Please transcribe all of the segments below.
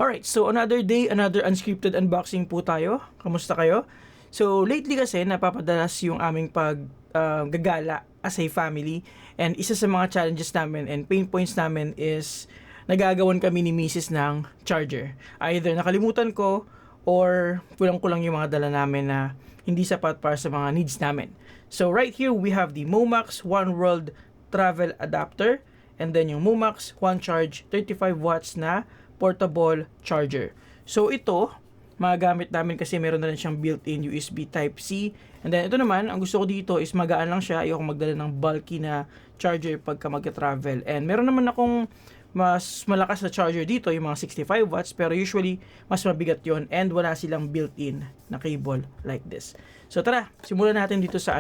Alright, so another day, another unscripted unboxing po tayo. Kamusta kayo? So lately kasi napapadalas yung aming paggagala as a family, and isa sa mga challenges namin and pain points namin is nagagawan kami ni Mrs. ng charger. Either nakalimutan ko or kulang-kulang yung mga dala namin na hindi sapat para sa mga needs namin. So right here we have the Momax One World Travel Adapter, and then yung Momax One Charge 35 watts na portable charger. So ito, magagamit namin kasi meron na rin siyang built-in USB Type-C. And then ito naman, ang gusto ko dito is magaan lang siya. Ayoko magdala ng bulky na charger pagka mag-travel. And meron naman akong mas malakas na charger dito, yung mga 65 watts. Pero usually, mas mabigat yon, and wala silang built-in na cable like this. So tara, simulan natin dito sa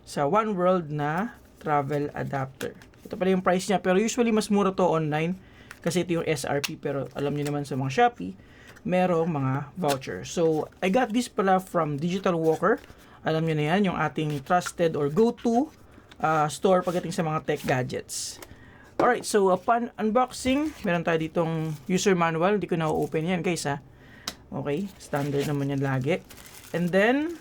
sa One World na travel adapter. Ito pala yung price niya. Pero usually, mas mura to online kasi ito yung SRP, pero alam niyo naman sa mga Shopee, merong mga voucher. So, I got this pala from Digital Walker. Alam niyo na yan, yung ating trusted or go-to store pagdating sa mga tech gadgets. Alright, so upon unboxing, meron tayo ditong user manual. Hindi ko na-open yan guys ha. Okay, standard naman yan lagi. And then,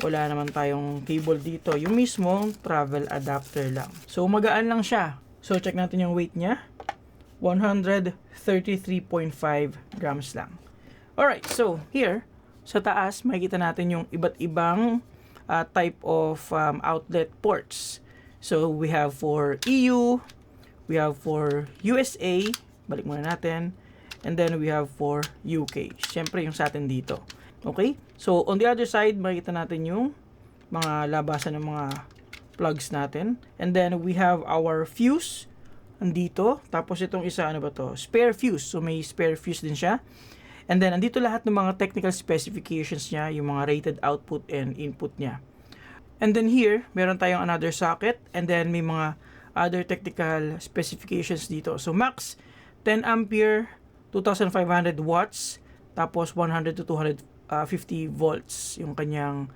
wala naman tayong cable dito. Yung mismong travel adapter lang. So, magaan lang siya. So, check natin yung weight niya. 133.5 grams lang. Alright, so here, sa taas, makikita natin yung iba't ibang type of outlet ports. So, we have for EU, we have for USA, balik muna natin, and then we have for UK. Siyempre, yung sa atin dito. Okay? So, on the other side, makikita natin yung mga labasan ng mga plugs natin. And then, we have our fuse andito. Tapos itong isa, ano ba to? Spare fuse. So may spare fuse din siya. And then andito lahat ng mga technical specifications niya, yung mga rated output and input niya. And then here, meron tayong another socket, and then may mga other technical specifications dito. So max 10 ampere, 2,500 watts, tapos 100 to 250 volts yung kanyang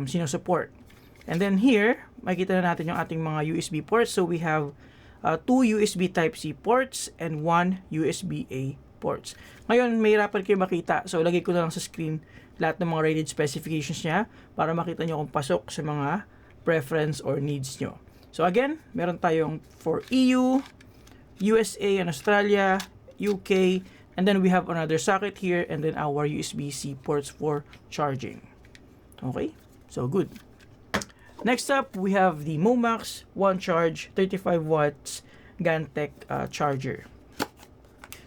sinusupport. And then here, makikita na natin yung ating mga USB ports. So we have 2 USB Type-C ports and 1 USB-A ports. Ngayon, may hirapan kayo makita. So, lagay ko na lang sa screen lahat ng mga rated specifications niya para makita nyo kung pasok sa mga preference or needs nyo. So, again, meron tayong for EU, USA and Australia, UK, and then we have another socket here, and then our USB-C ports for charging. Okay? So, good. Next up, we have the Momax One Charge 35 watts Gantech charger.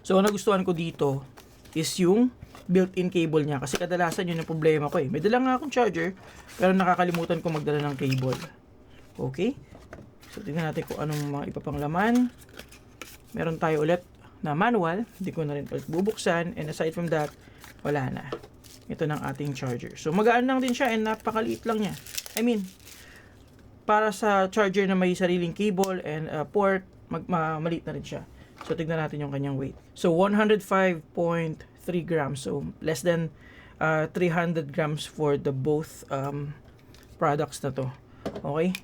So, ang nagustuhan ko dito is yung built-in cable niya. Kasi kadalasan yun yung problema ko eh. May dala nga akong charger, pero nakakalimutan ko magdala ng cable. Okay? So, tingnan natin kung anong mga ipapang laman. Meron tayo ulit na manual. Hindi ko na rin ulit bubuksan. And aside from that, wala na. Ito ng ating charger. So, magaan lang din siya and napakaliit lang niya. I mean, para sa charger na may sariling cable and port, maliit na rin siya. So, tignan natin yung kanyang weight. So, 105.3 grams. So, less than 300 grams for the both products na to. Okay?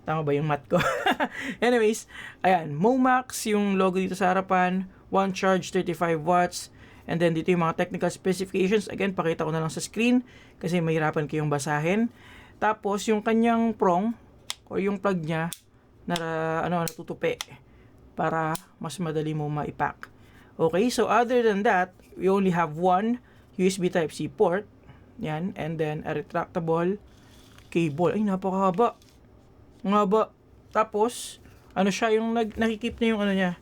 Tama ba yung math ko? Anyways, ayan. Momax, yung logo dito sa harapan. One Charge, 35 watts. And then, dito yung mga technical specifications. Again, pakita ko na lang sa screen kasi mahirapan kayong basahin. Tapos, yung kanyang prong o yung plug niya na natutupi para mas madali mo maipack. Okay, so other than that, we only have one USB Type-C port. Yan, and then a retractable cable. Ay, napakahaba. Ang haba. Tapos, siya yung nakikip na yung niya,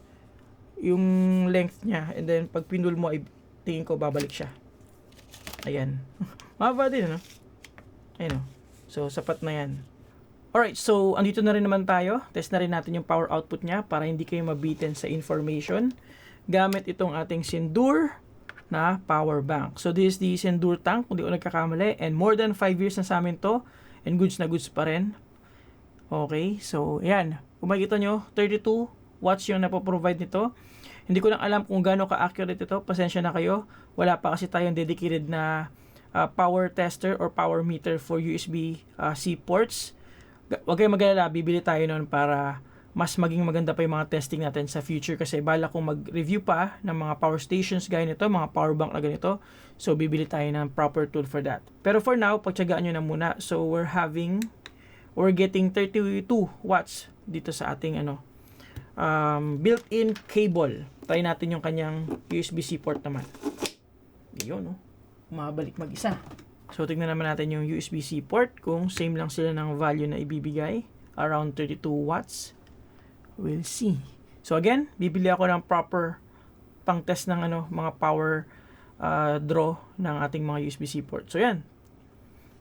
yung length niya. And then, pag pindul mo, ay tingin ko babalik siya. Ayan. Mahaba din, no? Ayun, no? So, sapat na yan. Alright, so, andito na rin naman tayo. Test na rin natin yung power output niya para hindi kayo mabitin sa information. Gamit itong ating Sindur na power bank. So, this is the Sindur tank, kung di ko nagkakamali. And more than 5 years na sa amin to. And goods na goods pa rin. Okay, so, yan. Kung makikita nyo, 32 watts yung napoprovide nito. Hindi ko lang alam kung gaano ka-accurate ito. Pasensya na kayo. Wala pa kasi tayong dedicated na power tester or power meter for USB-C ports. Huwag kayong mag-alala, bibili tayo nun para mas maging maganda pa yung mga testing natin sa future kasi bala kong mag-review pa ng mga power stations gaya nito, mga power bank na ganito. So, bibili tayo ng proper tool for that. Pero for now, pagtsagaan nyo na muna. So, we're getting 32 watts dito sa ating built-in cable. Try natin yung kanyang USB-C port naman. Yun, mabalik mag-isa. So, tignan naman natin yung USB-C port kung same lang sila ng value na ibibigay. Around 32 watts. We'll see. So, again, bibili ako ng proper pang-test ng mga power draw ng ating mga USB-C port. So, yan.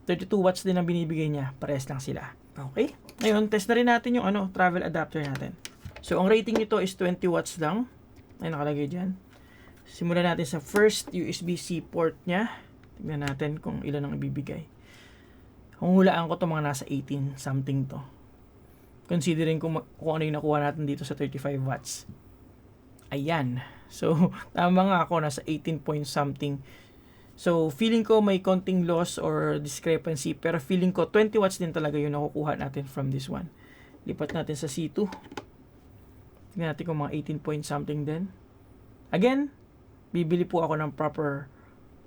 32 watts din ang binibigay niya. Parehas lang sila. Okay? Ngayon, test na rin natin yung travel adapter natin. So, ang rating nito is 20 watts lang. Ay, nakalagay dyan. Simulan natin sa first USB-C port niya. Tignan natin kung ilan ang ibibigay. Kung hulaan ko to mga nasa 18 something to. Considering kung ano yung nakuha natin dito sa 35 watts. Ayan. So, tama nga ako, nasa 18 point something. So, feeling ko may konting loss or discrepancy. Pero feeling ko 20 watts din talaga yung nakukuha natin from this one. Lipat natin sa C2. Tignan natin kung mga 18 point something din. Again, bibili po ako ng proper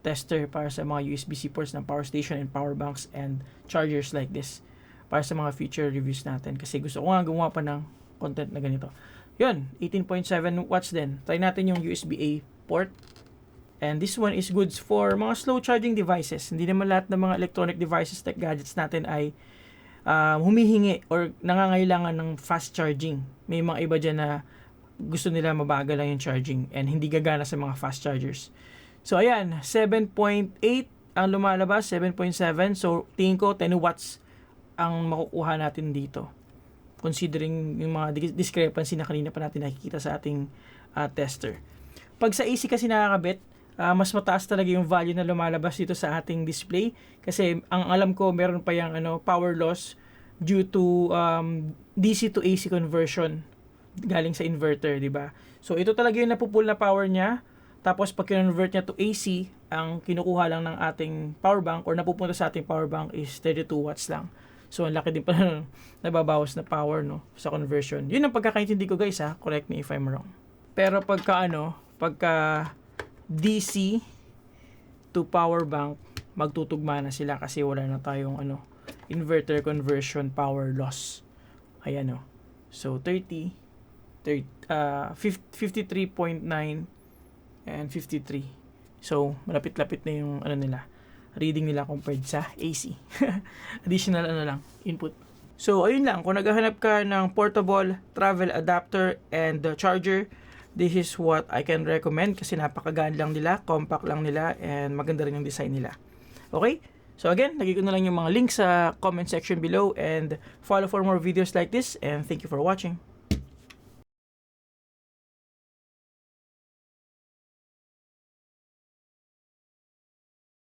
tester para sa mga USB-C ports ng power station and power banks and chargers like this para sa mga future reviews natin kasi gusto ko nga gumawa pa ng content na ganito. Yun, 18.7 watts din. Try natin yung USB-A port and this one is good for mga slow charging devices. Hindi naman lahat ng mga electronic devices, tech gadgets natin ay humihingi or nangangailangan ng fast charging. May mga iba dyan na gusto nila mabagal lang yung charging and hindi gagana sa mga fast chargers. So, ayan, 7.8 ang lumalabas, 7.7. So, tingin ko 10 watts ang makukuha natin dito. Considering yung mga discrepancy na kanina pa natin nakikita sa ating tester. Pag sa AC kasi nakakabit, mas mataas talaga yung value na lumalabas dito sa ating display. Kasi, ang alam ko, meron pa yung power loss due to DC to AC conversion galing sa inverter, di ba? So, ito talaga yung napupull na power niya. Tapos, pag kinonvert niya to AC, ang kinukuha lang ng ating power bank or napupunta sa ating power bank is 32 watts lang. So, ang laki din pala nababawas na power, no, sa conversion. Yun ang pagkakaintindi ko, guys, ha. Correct me if I'm wrong. Pero pagka DC to power bank, magtutugma na sila kasi wala na tayong inverter conversion power loss. Ayan, no. So, 53.9 and 53. So, malapit-lapit na yung reading nila compared sa AC. Additional lang, input. So, ayun lang. Kung naghahanap ka ng portable travel adapter and charger, this is what I can recommend kasi napakagaan lang nila, compact lang nila, and maganda rin yung design nila. Okay? So again, lagay ko na lang yung mga links sa comment section below and follow for more videos like this and thank you for watching.